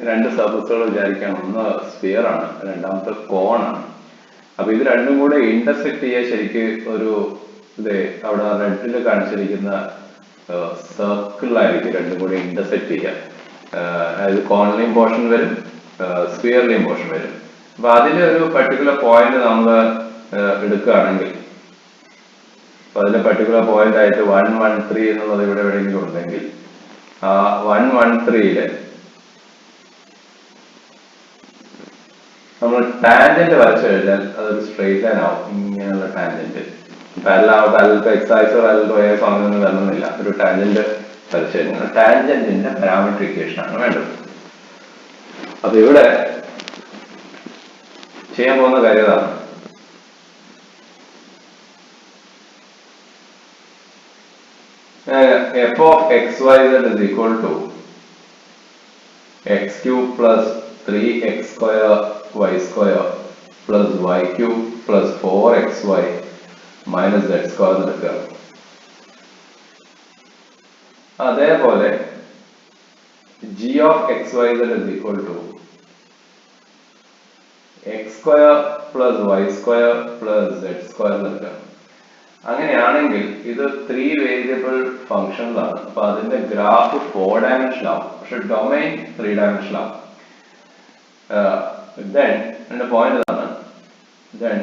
Speaker 2: രണ്ട് സർഫസുകൾ വിചാരിക്കുകയാണ്. ഒന്ന് സ്ഫിയർ ആണ്, രണ്ടാമത്തെ കോൺ ആണ്. അപ്പൊ ഇത് രണ്ടും കൂടെ ഇന്റർസെക്ട് ചെയ്യാൻ ശരിക്ക് ഒരു ഇത് അവിടെ റെഡിൽ കാണിച്ചിരിക്കുന്ന സർക്കിളിലായിരിക്കും രണ്ടും കൂടെ ഇന്റർസെക്ട് ചെയ്യുക. അതായത് കോണിലെയും പോർഷൻ വരും, സ്ഫിയറിലെയും പോർഷൻ വരും. അപ്പൊ അതിലെ ഒരു പർട്ടിക്കുലർ പോയിന്റ് നമ്മൾ എടുക്കുകയാണെങ്കിൽ, അപ്പൊ അതിലെ പർട്ടിക്കുലർ പോയിന്റ് ആയിട്ട് 113 എന്നുള്ളത് ഇവിടെ എവിടെയെങ്കിലും ഉണ്ടെങ്കിൽ ആ 113 നമ്മൾ ടാൻജന്റ് വരച്ചു കഴിഞ്ഞാൽ അതൊരു സ്ട്രെയിറ്റ് ലൈൻ ആവും. ഇങ്ങനെയുള്ള ടാൻജന്റ് പാരലൽ എക്സൈസോ പാരലൽ വയേഴ്സോ അങ്ങനെയൊന്നും വരണമെന്നില്ല. ഒരു ടാൻജന്റ് വരച്ചു കഴിഞ്ഞാൽ ടാൻജന്റിന്റെ പാരാമെട്രിക് ഇക്വേഷൻ ആണ് വേണ്ടത്. അപ്പൊ ഇവിടെ ചെയ്യാൻ പോകുന്ന കാര്യം ഇതാണ്. f of xyz is equal to x cube plus 3x square y square plus y cube plus 4xy minus z square എടുക്കുക. അതേപോലെ g of xyz is equal to x square plus y square plus z square എടുക്കുക. അങ്ങനെയാണെങ്കിൽ ഇത് 3 വേരിയബിൾ ഫംഗ്ഷനിലാണ്. അപ്പൊ അതിന്റെ ഗ്രാഫ് 4 ഡയമെൻഷനൽ ആവും, പക്ഷെ ഡൊമൈൻ 3 ഡയമെൻഷനൽ ആവും. Then എന്റെ പോയിന്റ് ഇതാണ്. Then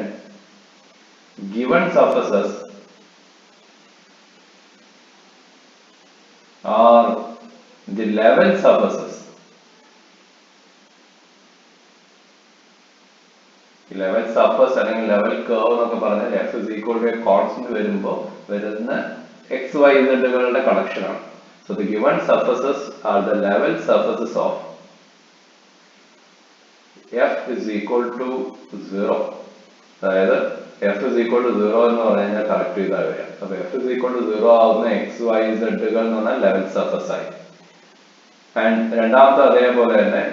Speaker 2: given surfaces are the level surfaces. Level surface അല്ലെങ്കിൽ ലെവൽ കർവ് എന്നൊക്കെ പറഞ്ഞാൽ f is equal to a constant വരുമ്പോൾ വരുന്ന എക്സ് വൈ ഇസഡുകളുടെ കളക്ഷൻ ആണ്. So the given surfaces are the level surfaces of f is equal to 0. അതായത് f is equal to 0 എന്ന് പറഞ്ഞു കഴിഞ്ഞാൽ കറക്റ്റ് ചെയ്താൽ വരിക. അപ്പൊ f is equal to 0 ആവുന്ന എക്സ് വൈ ഇസഡുകൾ എന്ന് പറഞ്ഞാൽ ലെവൽ സർഫസ് ആയി. ആൻഡ് രണ്ടാമത്തെ അതേപോലെ തന്നെ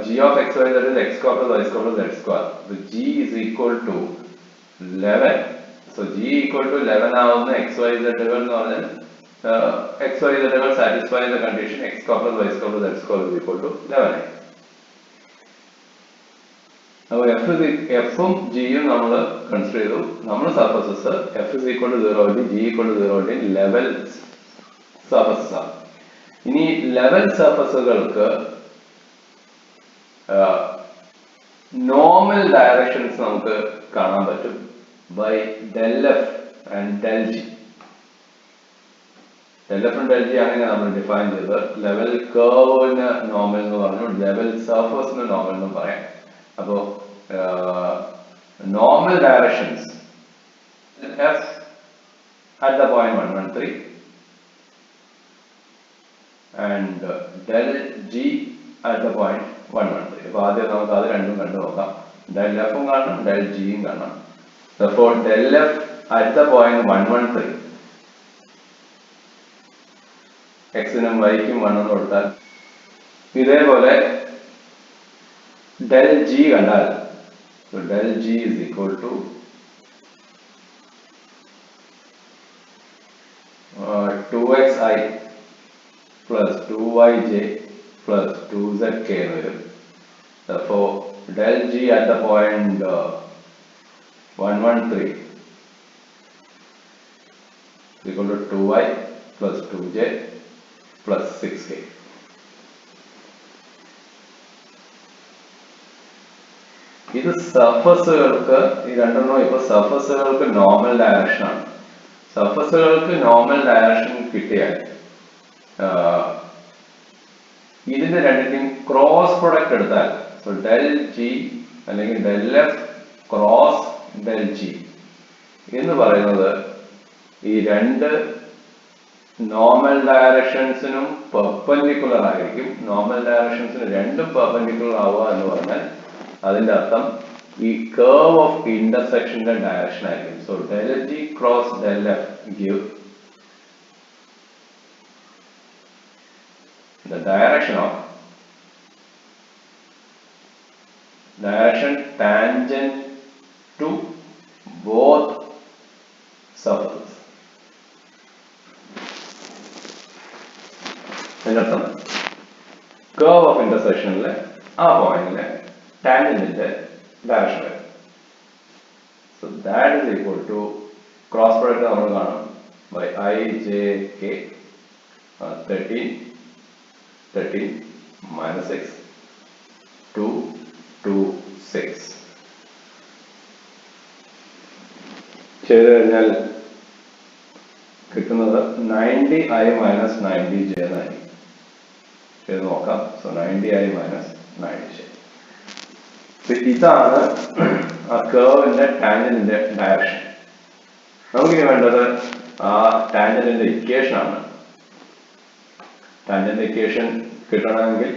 Speaker 2: g of x y z is x square plus y square plus z square. So g is equal to 11. So g equal to 11 ആവുന്ന x y z കൾ എന്ന് പറഞ്ഞാൽ x y z കൾ സാറ്റിസ്ഫൈ ചെയ്യുന്ന condition x square plus y square plus z square is equal to 11 ആയി. അപ്പോൾ f ഉം g യും നമ്മൾ കൺസിഡർ ചെയ്തു. നമ്മൾ surfaces f is equal to 0 g equal to 0 level surfaces ആണ്. ഇനി ലെവൽ സർഫസുകൾക്ക് നോർമൽ ഡയറക്ഷൻസ് നമുക്ക് കാണാൻ പറ്റും by del f and del g. Del f del g അങ്ങനെ നമ്മൾ ഡിഫൈൻ ചെയ്ത് ലെവൽ കർവിന് നോർമൽ എന്ന് പറഞ്ഞു, ലെവൽ സർഫസിന് നോർമൽ എന്ന് പറയാം. അപ്പോ normal directions F at the point 113 and del G at the point 113. അപ്പോൾ ആദ്യം നമുക്ക് അത് രണ്ടും കണ്ടു നോക്കാം. ഡെൽ എഫും കാണണം, ഡെൽ ജിയും കാണണം. അപ്പോൾ del F at the point 113 എക്സിനും വൈക്കും 1 എന്ന് കൊടുത്താൽ, ഇതേപോലെ ഡെൽ ജി കണ്ടാൽ del G is equal to 2xi plus 2yj plus 2zk എന്ന് വരും. Therefore del g at the point 113 is equal to 2y plus 2j plus 6k. ഇത് സർഫസുകൾക്ക്, ഈ രണ്ടെണ്ണം ഇപ്പൊ സർഫസുകൾക്ക് നോർമൽ ഡയറക്ഷൻ ആണ്. സർഫസുകൾക്ക് നോർമൽ ഡയറക്ഷൻ കിട്ടിയാൽ ഇതിന്റെ രണ്ടിന്റെയും ക്രോസ് പ്രൊഡക്റ്റ് എടുത്താൽ, സോ ഡെൽ ജി അല്ലെങ്കിൽ del F cross del G എന്ന് പറയുന്നത് ഈ രണ്ട് നോർമൽ ഡയറക്ഷൻസിനും പെർപെൻഡിക്കുലർ ആയിരിക്കും. നോർമൽ ഡയറക്ഷൻസിന് രണ്ടും പെർപെൻഡിക്കുലർ ആവുക എന്ന് പറഞ്ഞാൽ അതിന്റെ അർത്ഥം ഈ കർവ് ഓഫ് ഇന്റർസെക്ഷന്റെ ഡയറക്ഷൻ ആയിരിക്കും. So del G cross del F give the direction tangent to both surfaces. അതിനർത്ഥം കർവ് ഓഫ് ഇന്റർസെക്ഷനിലെ ആ പോയിന്റിലെ ടാൻജന്റിന്റെ ഡയറക്ഷൻ വരും. So that is equal to cross product നമ്മൾ കാണും by i j k 13 minus 6 2 2 6 ചെയ്ത് കഴിഞ്ഞാൽ കിട്ടുന്നത് 90i minus 90j എന്നായിരിക്കും. ചെയ്ത് നോക്കാം. So 90i minus 90j. ഇതാണ് ആ കർവിന്റെ ടാൻജന്റിന്റെ ഡയറക്ഷൻ. നമുക്കിനി വേണ്ടത് ആ ടാൻജന്റിന്റെ ഇക്വേഷൻ ആണ്. ടാൻജന്റ് ഇക്വേഷൻ കിട്ടണമെങ്കിൽ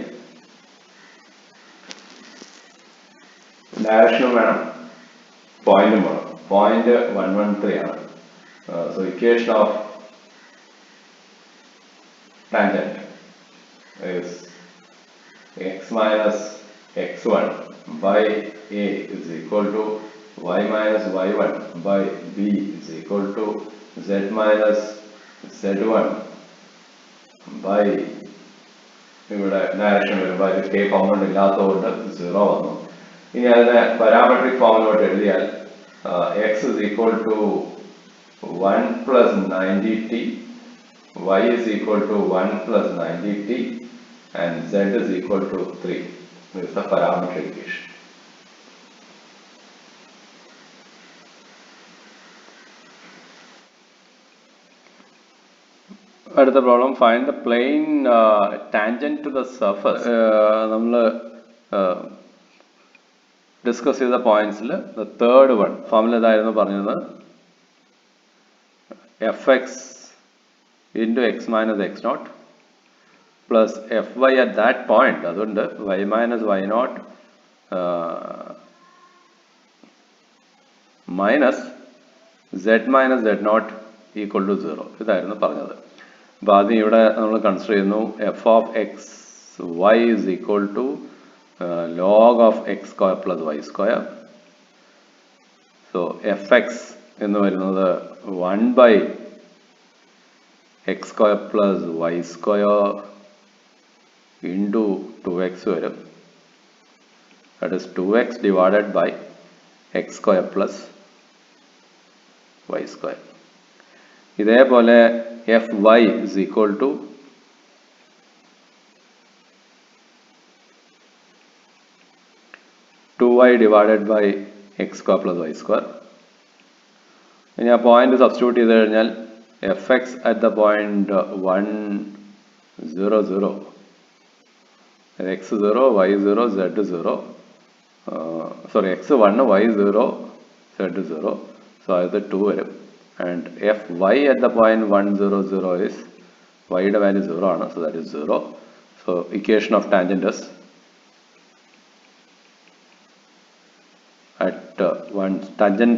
Speaker 2: ഡയറക്ഷനും വേണം, പോയിന്റും വേണം. പോയിന്റ് 113 ആണ്. So equation of tangent is x minus x1 by a is equal to y minus y1 by b is equal to z minus z1 by ഇവിടെ ഡയറക്ഷൻ വരുമ്പോൾ അതിൽ കെ കോമ്പൗണ്ട് ഇല്ലാത്തതുകൊണ്ട് 0 വന്നു. ഇനി അതിനെ പാരാമെട്രിക് ഫോമിലോട്ട് എഴുതിയാൽ x is equal to 1 plus 90t, y is equal to 1 plus 90t and z is equal to 3. This is the parametric equation. അടുത്ത problem find the plane tangent to the surface. നമ്മൾ ഡിസ്കസ് ചെയ്ത പോയിന്റ്സിൽ ദ തേർഡ് വൺ ഫോർമുല ഇതായിരുന്നു പറഞ്ഞത്, f x into x minus x naught plus f y at that point. അതുകൊണ്ട് y minus y naught minus z minus z naught equal to 0. ഇതായിരുന്നു പറഞ്ഞത്. അപ്പോൾ ആദ്യം ഇവിടെ നമ്മൾ കൺസിഡർ ചെയ്യുന്നു f of x y is equal to log of x square plus y square. So f x എന്ന് വരുന്നത് 1 by x square plus y square into 2x വരും. That is 2x divided by x square plus y square. ഇതേപോലെ f y is equal to 2y divided by x square plus y square. ഇനി ആ പോയിന്റ് സബ്സ്റ്റിറ്റ്യൂട്ട് ചെയ്ത് കഴിഞ്ഞാൽ f x at the point 1 0 0 x 0 y 0 z 0 sorry x 1 y 0 z 0. So അത് 2 വരും. And fy at the point 1 0 0 is y യുടെ വാല്യൂ 0 ആണ്. So that is 0. So equation of tangent is at one tangent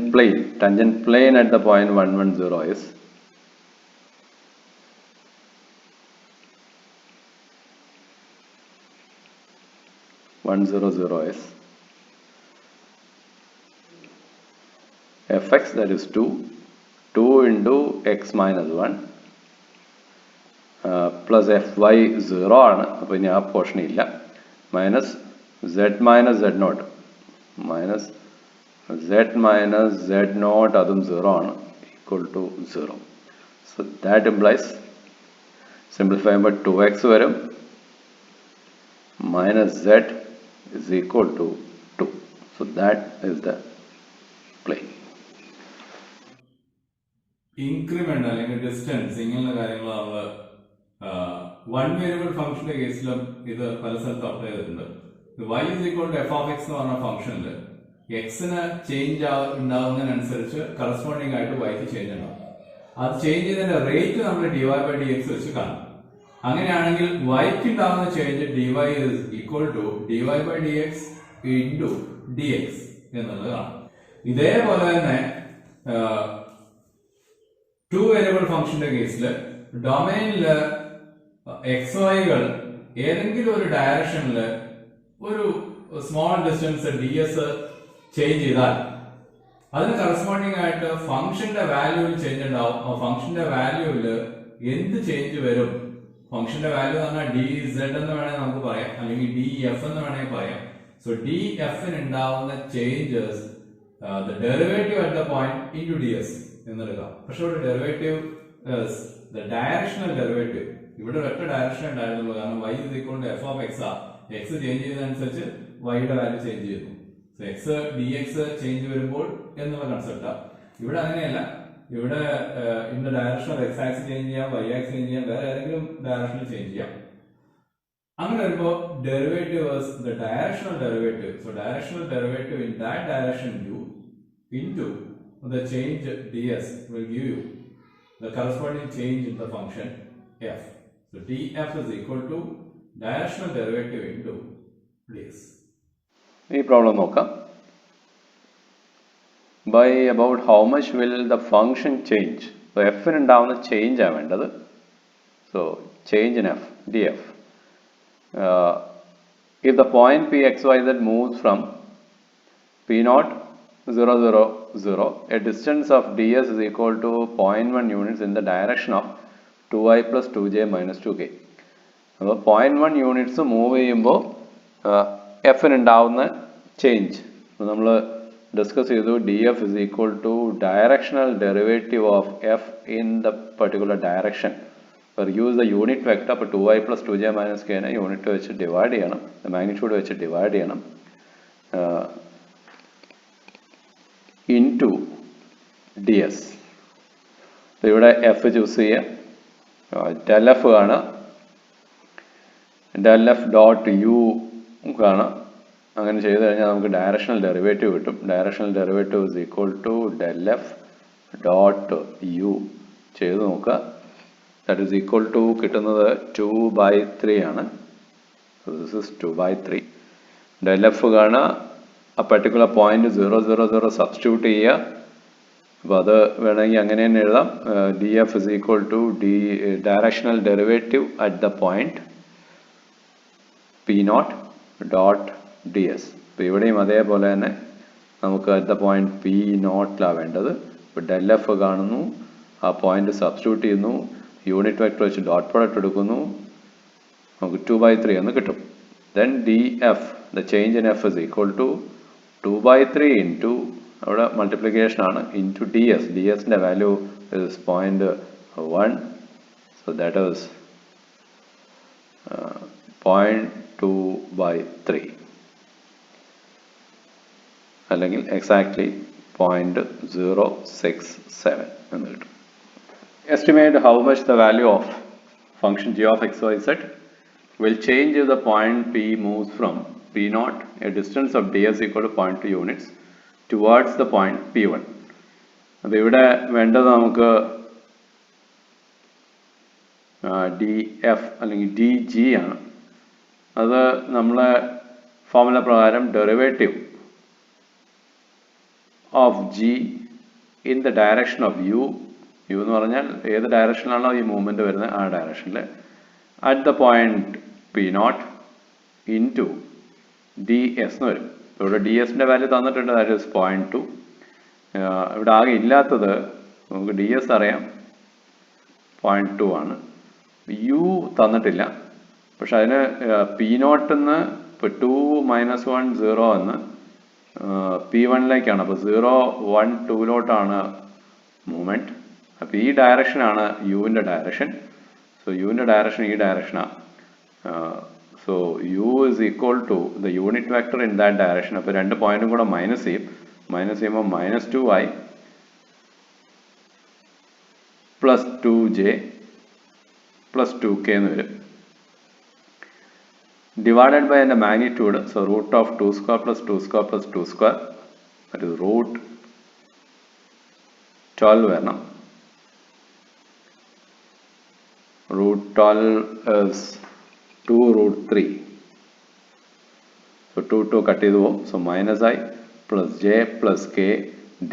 Speaker 2: plane at the point 1 1 0 is fx, that is 2 into x minus 1 plus fy 0 ആണ്. അപ്പോൾ ഇനി ആ പോർഷൻ ഇല്ല. Minus z minus z naught minus z minus z naught അതും 0 ആണ്, equal to 0. So that implies simplify ചെയ്യുമ്പോൾ 2x വരും minus z is equal to 2. So that is the plane.
Speaker 1: Increment അല്ലെങ്കിൽ ഡിസ്റ്റൻസ് ഇങ്ങനെയുള്ള കാര്യങ്ങൾ നമ്മൾ വൺ വേരിയബിൾ ഫംഗ്ഷന്റെ കേസിലും ഇത് പല സ്ഥലത്ത് അപ്ലൈ ചെയ്തിട്ടുണ്ട്. y is equal to f of x എന്ന് പറഞ്ഞ ഫംഗ്ഷനിൽ എക്സിന് ചേഞ്ച് ഉണ്ടാകുന്നതിനനുസരിച്ച് കറസ്പോണ്ടിങ് ആയിട്ട് വൈക്ക് ചേഞ്ച് ഉണ്ടാവും. അത് ചേഞ്ച് ചെയ്തതിന്റെ റേറ്റ് നമ്മൾ dy by dx വെച്ച് കാണും. അങ്ങനെയാണെങ്കിൽ yക്ക് ഉണ്ടാകുന്ന change dy is equal to dy by dx into dx എന്നുള്ളത് കാണും. ഇതേപോലെ തന്നെ ടു വേരിയബിൾ ഫംഗ്ഷന്റെ കേസിൽ ഡൊമൈനില് xyകൾ ഏതെങ്കിലും ഒരു ഡയറക്ഷനിൽ ഒരു സ്മോൾ ഡിസ്റ്റൻസ് ds ചേഞ്ച് ചെയ്താൽ അതിന് കറസ്പോണ്ടിങ് ആയിട്ട് ഫംഗ്ഷന്റെ വാല്യൂവിൽ ചേഞ്ച് ഉണ്ടാവും. ആ ഫംഗ്ഷന്റെ വാല്യൂവിൽ എന്ത് ചേഞ്ച് വരും? ഫംഗ്ഷന്റെ വാല്യൂ എന്ന് പറഞ്ഞാൽ dz എന്ന് വേണമെങ്കിൽ നമുക്ക് പറയാം, അല്ലെങ്കിൽ df എന്ന് വേണമെങ്കിൽ പറയാം. സോ df ഉണ്ടാവുന്ന changes the derivative at the point into ds എന്നെടുക്കാം. പക്ഷെ ഇവിടെ ഡെറിവേറ്റീവ് the directional derivative ഇവിടെ ഒറ്റ ഡയറക്ഷൻ ഉണ്ടായിരുന്നുള്ളൂ. കാരണം y is equal to f of x ആ. x ചേഞ്ച് ചെയ്യുന്നതനുസരിച്ച് y യുടെ വാല്യൂ ചേഞ്ച് ചെയ്യുന്നു. സോ x dx ചേഞ്ച് വരുമ്പോൾ എന്നുള്ള കൺസെപ്റ്റാ. ഇവിടെ അങ്ങനെയല്ല. ഇവിടെ in the direction of x axis change ചെയ്യാം, y ആക്സിസ് ചേഞ്ച് ചെയ്യാം, വേറെ ഏതെങ്കിലും ഡയറക്ഷനിൽ ചേഞ്ച് ചെയ്യാം. അങ്ങനെ വരുമ്പോൾ derivative was the directional derivative. So directional derivative in that direction u into the change ds will give you the corresponding change in the function f. So df is equal to directional derivative into ds.
Speaker 2: ഈ പ്രോബ്ലം നോക്കാം. By about how much will the function change? So f ന് ഉണ്ടാവുന്ന ചേഞ്ച് ആണ് വേണ്ടത്. So change in f df. If the point p x y z moves from p naught 0 0 0, a distance of ds is equal to 0.1 units in the direction of 2i plus 2j minus 2k. അപ്പോൾ 0.1 യൂണിറ്റ്സ് മൂവ് ചെയ്യുമ്പോൾ എഫിന് ഉണ്ടാവുന്ന ചേഞ്ച് നമ്മൾ ഡിസ്കസ് ചെയ്തു. df is equal to directional derivative of f in the particular direction. use the unit vector. അപ്പോൾ 2i plus 2j minus k നെ യൂണിറ്റ് വെച്ച് ഡിവൈഡ് ചെയ്യണം, മാഗ്നിറ്റ്യൂഡ് വെച്ച് ഡിവൈഡ് ചെയ്യണം, ഇൻറ്റു ds. ഇവിടെ എഫ് ചൂസ് ചെയ്യുക, ഡെൽ എഫ് കാണാം, ഡെൽ എഫ് ഡോട്ട് യു കാണാം. അങ്ങനെ ചെയ്ത് കഴിഞ്ഞാൽ നമുക്ക് ഡയറക്ഷണൽ ഡെറിവേറ്റീവ് കിട്ടും. Directional derivative is equal to del f dot u ചെയ്ത് നോക്കുക. ദാറ്റ് ഈസ് ഈക്വൽ ടു കിട്ടുന്നത് 2/3 ആണ്. This is 2/3. ഡെൽ എഫ് കാണുക, ആ പർട്ടിക്കുലർ പോയിന്റ് 0 0 0 സബ്സ്റ്റിറ്റ്യൂട്ട് ചെയ്യുക. അപ്പോൾ അത് വേണമെങ്കിൽ അങ്ങനെ തന്നെ എഴുതാം. D f is equal to directional derivative at the point p naught dot d s. അപ്പോൾ ഇവിടെയും അതേപോലെ തന്നെ നമുക്ക് അറ്റ് ദ പോയിന്റ് പി നോട്ടിലാണ് വേണ്ടത്. ഇപ്പോൾ ഡെൽ എഫ് കാണുന്നു, ആ പോയിന്റ് സബ്സ്റ്റിറ്റ്യൂട്ട് ചെയ്യുന്നു, യൂണിറ്റ് വെക്ടർ വെച്ച് ഡോട്ട് പ്രോഡക്റ്റ് എടുക്കുന്നു, നമുക്ക് 2/3 എന്ന് കിട്ടും. Then d f, the change in f is equal to 2/3 into, അവിടെ മൾട്ടിപ്ലിക്കേഷൻ ആണ്, ഇൻറ്റു ഡി എസ്. ഡി എസിൻ്റെ value is 0.1. So that is 0.2/3 അല്ലെങ്കിൽ എക്സാക്ട്ലി 0.067 എന്ന് കിട്ടും. Estimate how much the value of function g of x y z will change if the point P moves from P naught, a distance of ds equal to 0.2 units, towards the point P1. അപ്പോൾ ഇവിടെ വേണ്ടത് നമുക്ക് ഡി എഫ് അല്ലെങ്കിൽ ഡി ജി ആണ്. അത് നമ്മളെ ഫോർമുല പ്രകാരം derivative of g in the direction of u. U എന്ന് പറഞ്ഞാൽ ഏത് ഡയറക്ഷനിലാണോ ഈ മൂവ്മെൻറ്റ് വരുന്നത് ആ ഡയറക്ഷനിൽ at the point p naught into d s എന്ന് വരും. ഇവിടെ ഡി എസിൻ്റെ വാല്യൂ തന്നിട്ടുണ്ട്, ദാറ്റ് ഈസ് 0.2. ഇവിടെ ആകെ ഇല്ലാത്തത് നമുക്ക് ഡി എസ് അറിയാം 0.2 ആണ്. യു തന്നിട്ടില്ല, പക്ഷെ അതിന് പി നോട്ടിന്ന് ഇപ്പോൾ 2 - 1 0 എന്ന് P1ലേക്കാണ്. അപ്പോൾ 0 1 2ലോട്ടാണ് മൂവ്മെൻറ്റ്. അപ്പോൾ ഈ ഡയറക്ഷനാണ് യുവിൻ്റെ ഡയറക്ഷൻ. സോ യുവിൻ്റെ ഡയറക്ഷൻ ഈ ഡയറക്ഷനാണ്. So u is equal to the unit vector in that direction. അപ്പോൾ രണ്ട് പോയിന്റും കൂടെ മൈനസ് ചെയ്യും. മൈനസ് ചെയ്യുമ്പോൾ -2i plus 2j plus 2k എന്ന് വരും. ഡിവൈഡഡ് ബൈ എൻ്റെ magnitude. So root of 2² + 2² + 2², that is √12 വരണം. root 12 is 2 root 3. So 2 cut ചെയ്തു പോകും. So minus I plus j plus k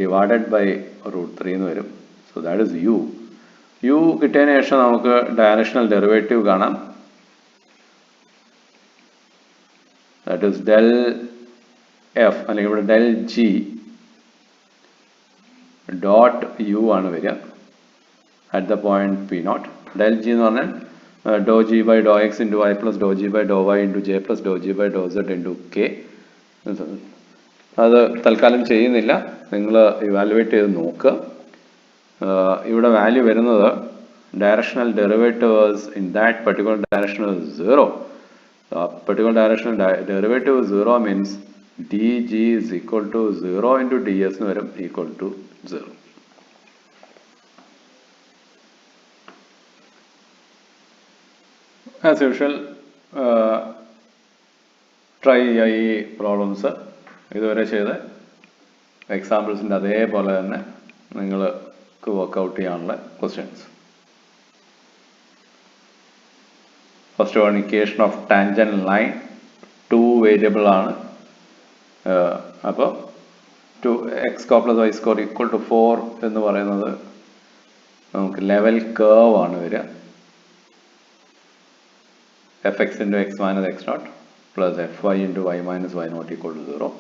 Speaker 2: divided by root 3 എന്ന് വരും. So that is u. u കിട്ടിയതിന് ശേഷം നമുക്ക് ഡയറക്ഷണൽ ഡെറിവേറ്റീവ് കാണാം. That is del f അല്ലെങ്കിൽ ഇവിടെ del g dot u ആണ് വരിക at the point p naught. Del g എന്ന് പറഞ്ഞാൽ dou g by dou x into y plus dou g by dou y into j plus dou g by dou z into k. അത് തൽക്കാലം ചെയ്യുന്നില്ല, നിങ്ങൾ ഇവാലുവേറ്റ് ചെയ്ത് നോക്കുക. ഇവിടെ വാല്യൂ വരുന്നത് directional derivative in that particular direction is 0. Particular directional derivative 0 means dg is equal to 0 into ds എന്ന് വരും equal to 0. As usual, try ഈ പ്രോബ്ലംസ് ഇതുവരെ ചെയ്ത് എക്സാമ്പിൾസിൻ്റെ അതേപോലെ തന്നെ നിങ്ങൾക്ക് വർക്കൗട്ട് ചെയ്യാനുള്ള questions. First one, equation of tangent line, 2 variable ആണ്. അപ്പോൾ 2x square plus y square equal to 4 എന്ന് പറയുന്നത് നമുക്ക് ലെവൽ കേർവ് ആണ് വരിക. fx into x minus x naught plus fy into y minus y naught equal to 0.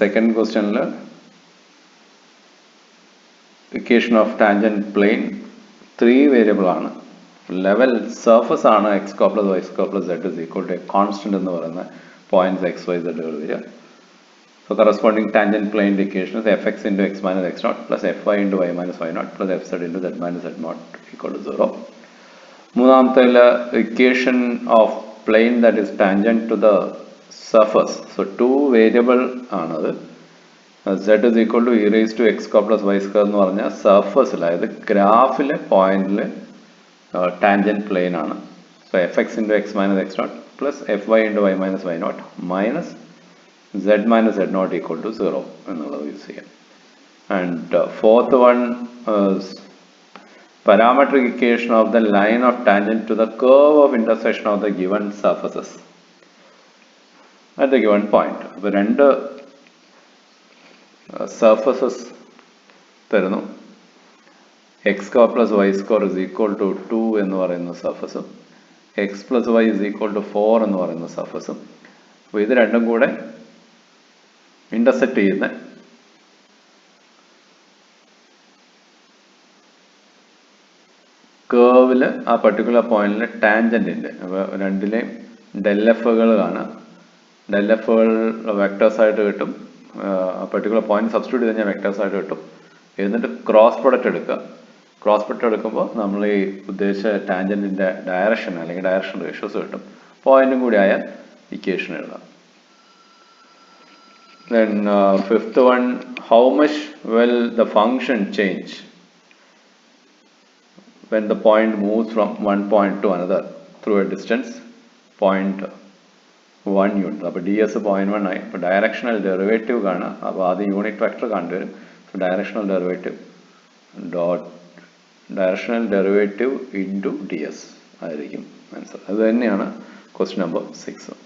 Speaker 2: Second question, equation of tangent plane, 3 variable ആണ്. ലെവൽ സർഫസ് ആണ് x square plus y square plus z is equal to a constant എന്ന് പറയുന്ന പോയിന്റ്സ് എക്സ് വൈ സെഡുകൾ വരിക. So corresponding tangent plane equations f x into x minus x naught plus f y into y minus y naught plus f z into z minus z naught equal to 0. മൂന്നാമത്തെ equation of plane that is tangent to the surface. So 2 variable ആണത്. Z is equal to e raise to x square plus y square എന്ന് പറഞ്ഞാൽ സർഫസിൽ, അതായത് ഗ്രാഫിലെ പോയിന്റിൽ tangent plane ആണ്. So fx into x minus x naught plus fy into y minus y naught minus z minus z naught equal to 0 എന്നുള്ളത് യൂസ് ചെയ്യാം. And fourth one parametric equation of the line of tangent to the curve of intersection of the given surfaces at the given point. അപ്പോൾ രണ്ട് സർഫസസ് തരുന്നു. x square plus y square is equal to 2 എന്ന് പറയുന്ന സർഫസും x plus y is equal to 4 എന്ന് പറയുന്ന സർഫസും. അപ്പോൾ ഇത് രണ്ടും കൂടെ ഇന്റർസെക്റ്റ് ചെയ്യുന്ന കേർവിൽ ആ പർട്ടിക്കുലർ പോയിന്റിലെ ടാൻജന്റിന്റെ, അപ്പോൾ രണ്ടിലെയും ഡെൽ എഫുകൾ കാണാം. ഡെൽ എഫുകൾ വെക്ടേഴ്സായിട്ട് കിട്ടും. ആ പർട്ടിക്കുലർ പോയിന്റ് സബ്സ്റ്റിറ്റ്യൂട്ട് ചെയ്ത് കഴിഞ്ഞാൽ വെക്ടേഴ്സായിട്ട് കിട്ടും. എന്നിട്ട് ക്രോസ് പ്രൊഡക്റ്റ് എടുക്കുക. ക്രോസ് പ്രൊഡക്റ്റ് എടുക്കുമ്പോൾ നമ്മൾ ഈ ഉദ്ദേശിച്ച ടാൻജന്റിന്റെ ഡയറക്ഷൻ അല്ലെങ്കിൽ ഡയറക്ഷൻ റേഷ്യോസ് കിട്ടും. പോയിന്റും കൂടി ആയാൽ ഇക്വേഷൻ എഴുതാം. Then fifth one, how much will the function change when the point moves from one point to another through a distance 0.1 unit. അപ്പോൾ ds 0.1 ആയി. ഇപ്പോൾ ഡയറക്ഷണൽ ഡെറിവേറ്റീവ് കാണാം. അപ്പോൾ ആദ്യം യൂണിറ്റ് വെക്ടർ കണ്ടുവരും. Directional derivative dot directional derivative into ds ആയിരിക്കും ആൻസർ. അത് തന്നെയാണ് ക്വസ്റ്റ്യൻ നമ്പർ 6.